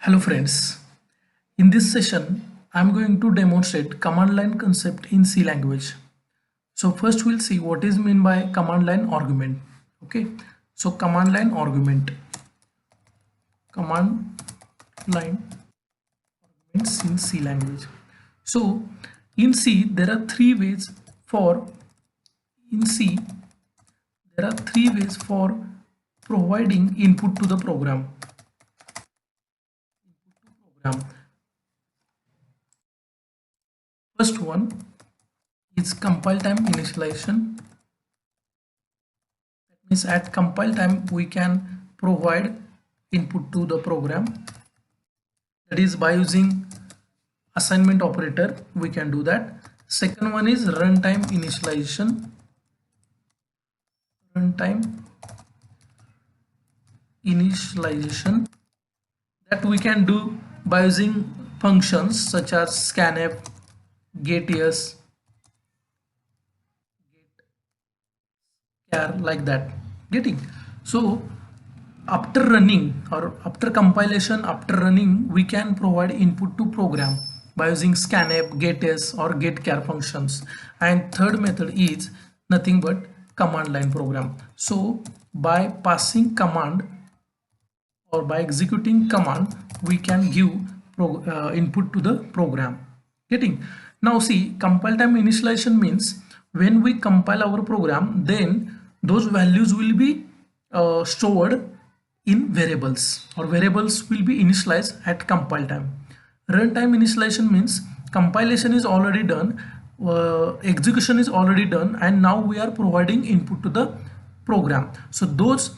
Hello friends, in this session I am going to demonstrate command line concept in C language. So first we'll see what is meant by command line argument. Okay, so command line arguments in C language. So in C there are three ways for providing input to the program. First one is compile time initialization. That means at compile time we can provide input to the program. That is by using assignment operator we can do that. Second one is runtime initialization. That we can do by using functions such as scanf, getYes, getChar, like that. Getting? So after running or after compilation, after running, we can provide input to program by using scanf, getYes or getChar functions. And third method is nothing but command line program. So by passing command or by executing command, we can give input to the program. Getting? Now see, compile time initialization means when we compile our program, then those values will be stored in variables, or variables will be initialized at compile time. Runtime initialization means compilation is already done, execution is already done, and now we are providing input to the program. So those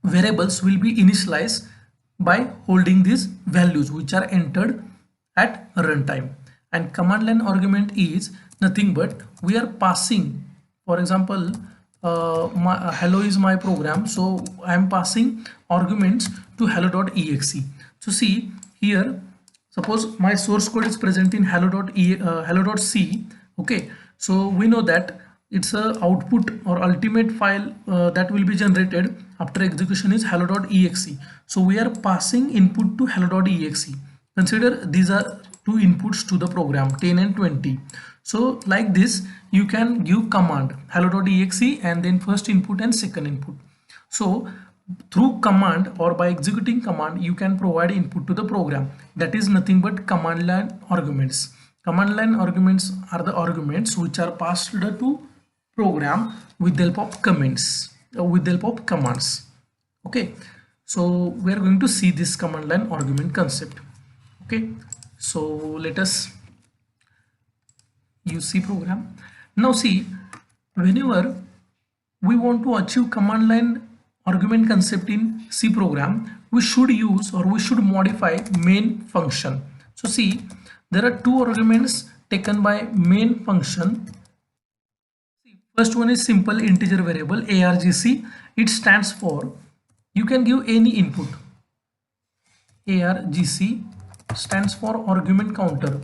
variables will be initialized by holding these values which are entered at runtime. And command line argument is nothing but we are passing, for example, hello is my program, so I am passing arguments to hello.exe. So see here, suppose my source code is present in hello.c. Okay, so we know that it's a output or ultimate file that will be generated after execution is hello.exe. So we are passing input to hello.exe. Consider these are two inputs to the program, 10 and 20. So like this you can give command hello.exe and then first input and second input. So through command or by executing command you can provide input to the program. That is nothing but command line arguments. Command line arguments are the arguments which are passed to program with the help of comments, with the help of commands. Okay, so we are going to see this command line argument concept. Okay, so let us use C program. Now see, whenever we want to achieve command line argument concept in C program, we should use or we should modify main function. So see, there are two arguments taken by main function. First one is simple integer variable argc. It stands for, you can give any input. Argc stands for argument counter.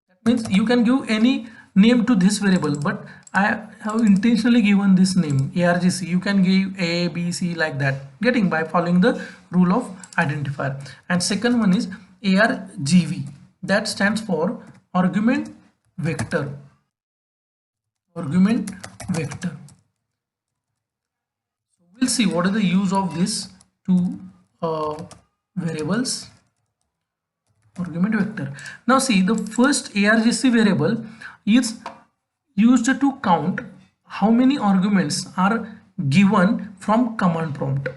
That means you can give any name to this variable, but I have intentionally given this name argc. You can give a, b, c, like that, getting by following the rule of identifier. And second one is argv. That stands for argument vector. Argument vector. So we'll see what is the use of these two variables. Argument vector. Now see, the first argc variable is used to count how many arguments are given from command prompt.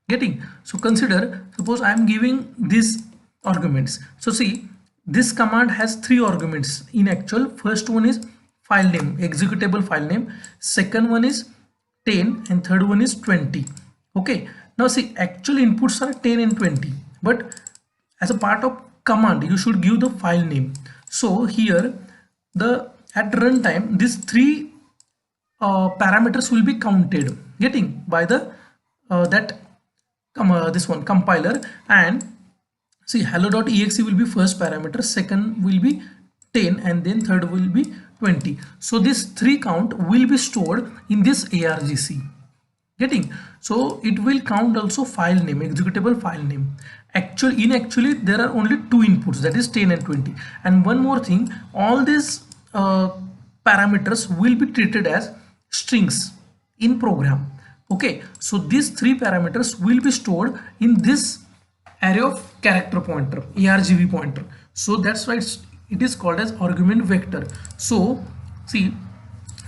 Getting? So consider, suppose I am giving these arguments. So see, this command has three arguments in actual. First one is file name, executable file name. Second one is 10 and third one is 20. Okay, now see, actual inputs are 10 and 20, but as a part of command you should give the file name. So here at runtime these three parameters will be counted, getting by the this one compiler. And see, hello.exe will be first parameter, second will be 10 and then third will be 20. So this 3 count will be stored in this argc. Getting? So it will count also file name, executable file name. Actually there are only two inputs, that is 10 and 20. And one more thing, all these parameters will be treated as strings in program. Okay, so these three parameters will be stored in this array of character pointer, argv pointer. So that's why it is called as argument vector. So see,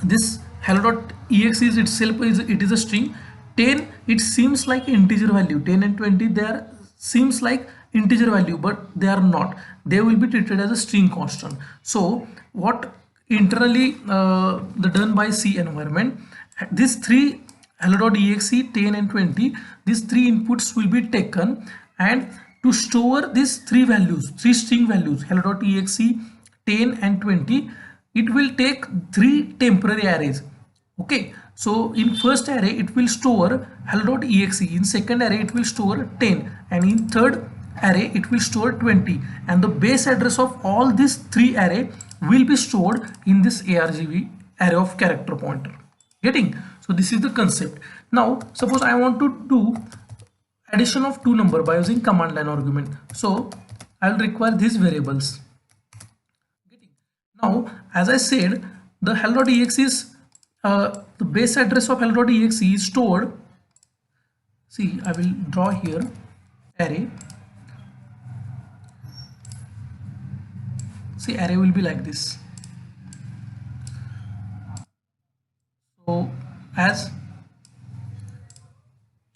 this hello.exe is itself is a string. 10, it seems like integer value, 10 and 20 they are seems like integer value, but they are not. They will be treated as a string constant. So what internally the done by C environment, these three hello.exe, 10 and 20, these three inputs will be taken, and to store these three values, three string values, hello.exe, 10 and 20, it will take three temporary arrays. Okay, so in first array it will store hello.exe, in second array it will store 10, and in third array it will store 20, and the base address of all these three array will be stored in this argv array of character pointer. Getting? So this is the concept. Now suppose I want to do addition of two number by using command line argument, so I will require these variables. Now as I said, the hello.exe is the base address of hello.exe is stored. See, I will draw here array. See, array will be like this. So as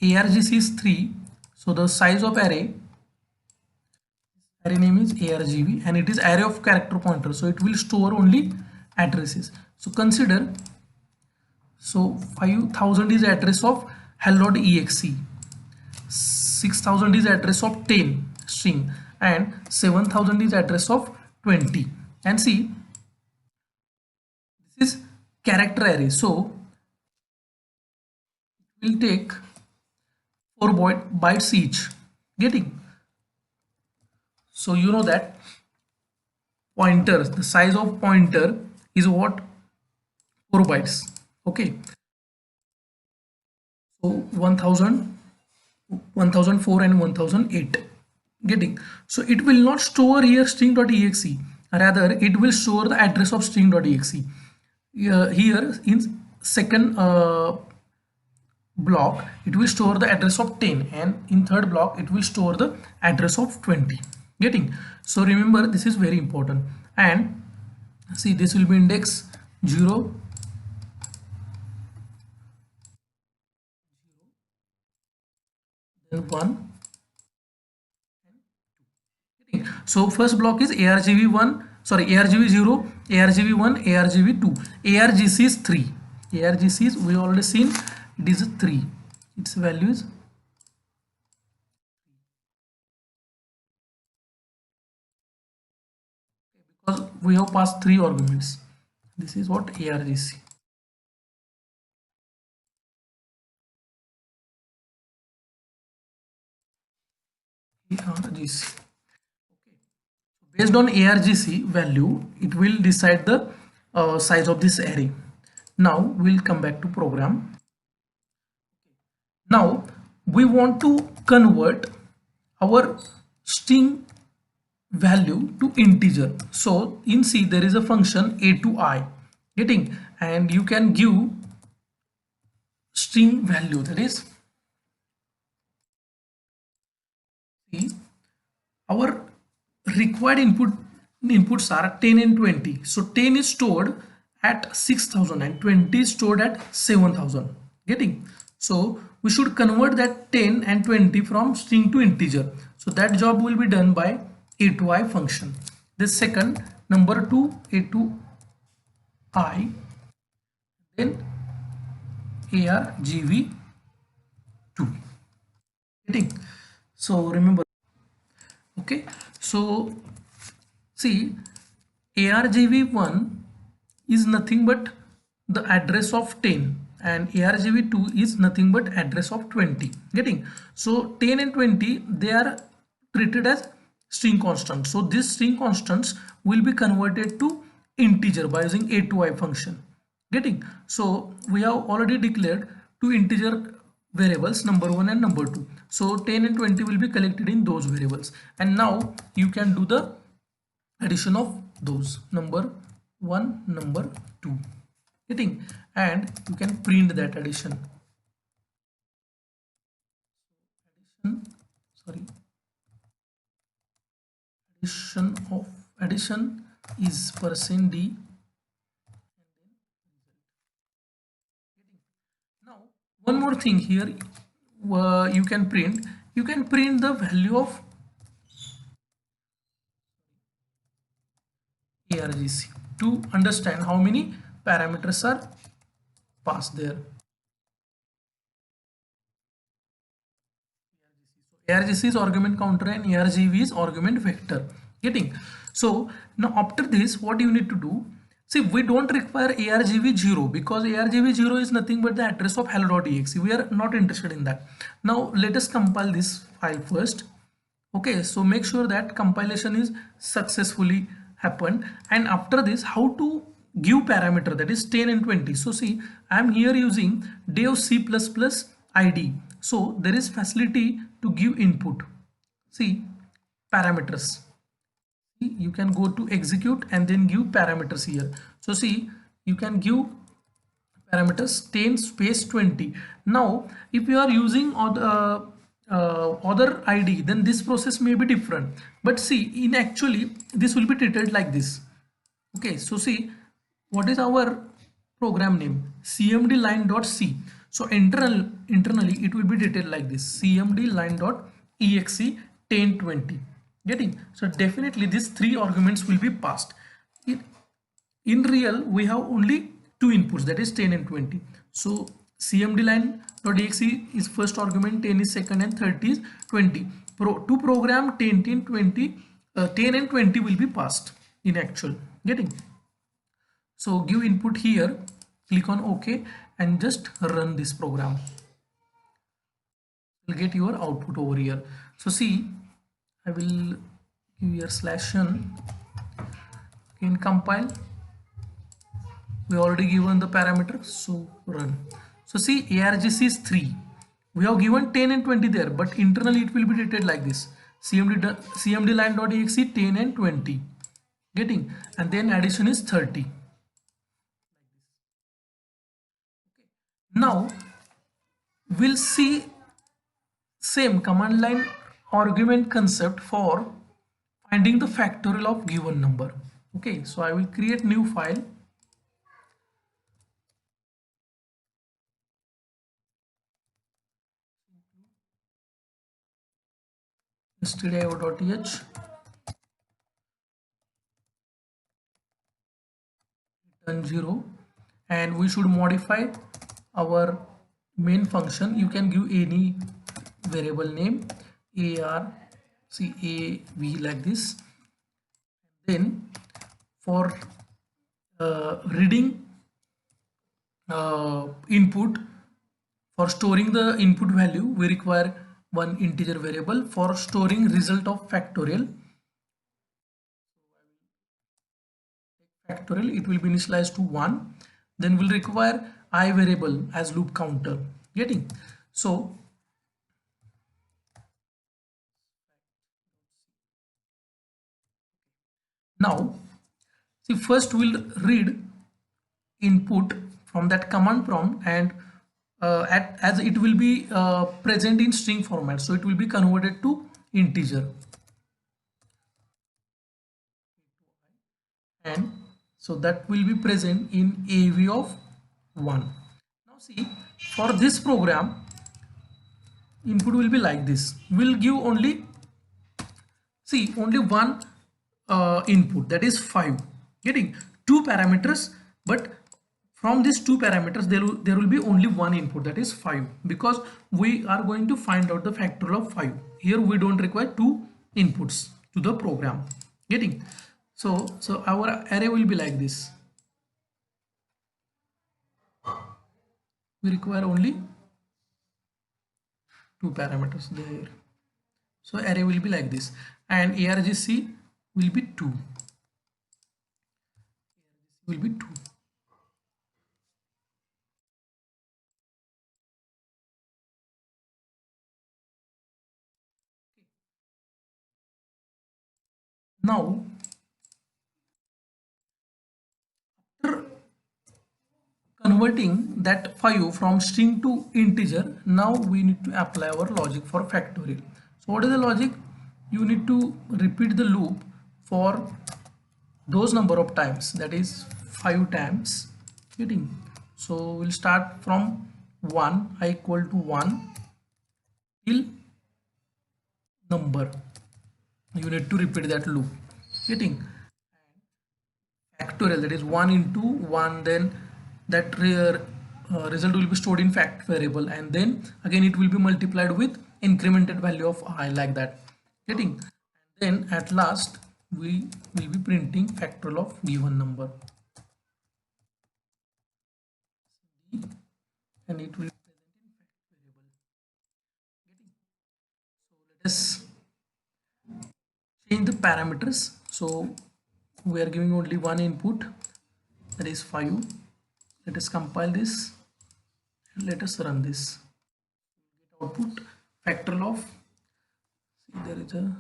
argc is 3, so the size of array name is argv, and it is array of character pointer, so it will store only addresses. So consider, so 5000 is address of hello.exe, 6000 is address of 10 string, and 7000 is address of 20. And see, this is character array, so it will take 4 bytes each. Getting? So you know that pointers, the size of pointer is what? 4 bytes. Okay, so 1000, 1004 and 1008. Getting? So it will not store here string.exe, rather it will store the address of string.exe. Here in second block it will store the address of 10, and in third block it will store the address of 20. Getting? So remember, this is very important. And see, this will be index 0, 1. So first block is argv1, sorry, argv0, argv1, argv2, argc is 3. Argc is, we already seen, it is 3, its value is because we have passed 3 arguments. This is what argc. argc. Based on argc value, it will decide the size of this array. Now we'll come back to program. Now we want to convert our string value to integer. So in C there is a function a to I. Getting? And you can give string value, that is, see, our required inputs are 10 and 20. So 10 is stored at 6000 and 20 is stored at 7000. Getting? So we should convert that 10 and 20 from string to integer. So that job will be done by a to I function. The second, number 2, a to I, then argv2. Getting? So remember, okay, so see, argv1 is nothing but the address of 10, and argv2 is nothing but address of 20. Getting? So 10 and 20, they are treated as string constants. So these string constants will be converted to integer by using a to I function. Getting? So we have already declared two integer variables, number 1 and number 2. So 10 and 20 will be collected in those variables, and now you can do the addition of those number 1 number 2, getting, and you can print that addition. Sorry, addition is %d. Now one more thing here, you can print the value of ARGC to understand how many parameters are passed there. ARGC is argument counter and ARGV is argument vector, getting. So now after this, what you need to do, see, we don't require ARGV 0 because ARGV 0 is nothing but the address of hello.exe. We are not interested in that. Now let us compile this file first. Okay, so make sure that compilation is successfully happened, and after this, how to give parameter, that is 10 and 20. So see, I am here using dev C++ id, so there is facility to give input. See, parameters, you can go to execute and then give parameters here. So see, you can give parameters 10 space 20. Now if you are using other ID, then this process may be different, but see, in actually this will be treated like this. Okay, so see, what is our program name? cmd line.c. So internally it will be treated like this, cmd line.exe 1020, getting. So definitely these three arguments will be passed. In real, we have only two inputs, that is 10 and 20. So cmd line.exe is first argument, 10 is second, and 30 is 20. To program 10 and 20, 10 and 20 will be passed in actual, getting. So give input here, click on OK, and just run this program. You'll get your output over here. So see, I will give here /n in compile. We already given the parameter, so run. So see, ARGC is 3. We have given 10 and 20 there, but internally it will be treated like this, cmd line.exe 10 and 20, getting, and then addition is 30. Now we'll see same command line argument concept for finding the factorial of given number. Okay, so I will create new file. stdio.h, return 0, and we should modify our main function. You can give any variable name, arcav, like this. Then for reading input, for storing the input value, we require one integer variable. For storing result of factorial, it will be initialized to 1. Then we'll require I variable as loop counter, getting. So now see, first we'll read input from that command prompt, and as it will be present in string format, so it will be converted to integer, and so that will be present in AV of 1. Now see, for this program input will be like this. We'll give only, see, only one input, that is 5, getting two parameters, but from these two parameters there will be only one input, that is 5, because we are going to find out the factorial of 5. Here we don't require two inputs to the program, getting. So our array will be like this. We require only two parameters there. So array will be like this, and ARGC will be 2. Will be 2. Now after converting that 5 from string to integer, now we need to apply our logic for factorial. So what is the logic? You need to repeat the loop for those number of times, that is 5 times. Getting? So we'll start from 1 I equal to 1 till number. You need to repeat that loop. Getting? Factorial, that is 1 into 1, then that result will be stored in fact variable, and then again it will be multiplied with incremented value of I, like that. Getting? And then at last we will be printing factorial of given number, and it will be present in fact variable. Getting? So let us change the parameters. So we are giving only one input, that is 5. Let us compile this and let us run this. Get output factorial of, see, there is a,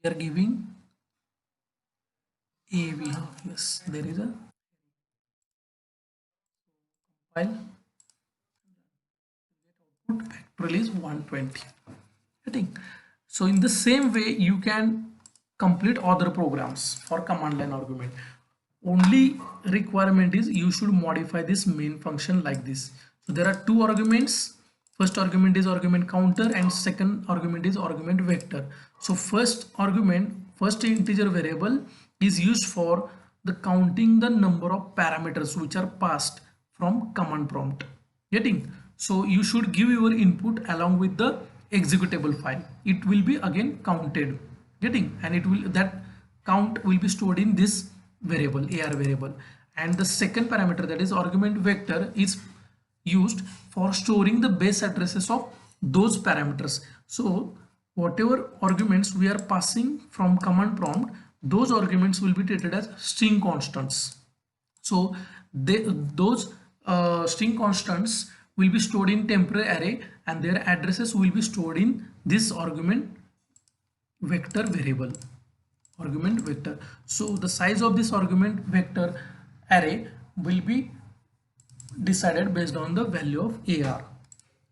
we are giving a, we have, yes, there is a file, output factorial is 120. Getting? So in the same way you can complete other programs for command line argument. Only requirement is you should modify this main function like this. So there are two arguments. First argument is argument counter and second argument is argument vector. So first argument, first integer variable is used for the counting the number of parameters which are passed from command prompt. Getting? So you should give your input along with the executable file. It will be again counted. Getting? And it will, that count will be stored in this variable, AR variable. And the second parameter, that is argument vector, is used for storing the base addresses of those parameters. So whatever arguments we are passing from command prompt, those arguments will be treated as string constants. So those string constants will be stored in temporary array and their addresses will be stored in this argument vector variable, argument vector. So the size of this argument vector array will be decided based on the value of AR.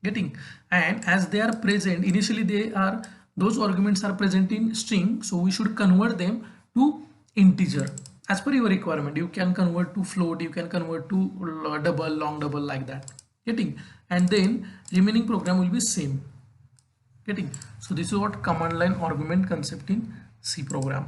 Getting? And as they are present initially, they are, those arguments are present in string, so we should convert them to integer as per your requirement. You can convert to float, you can convert to double, long double, like that. Getting? And then remaining program will be same. Getting? So this is what command line argument concept in C program.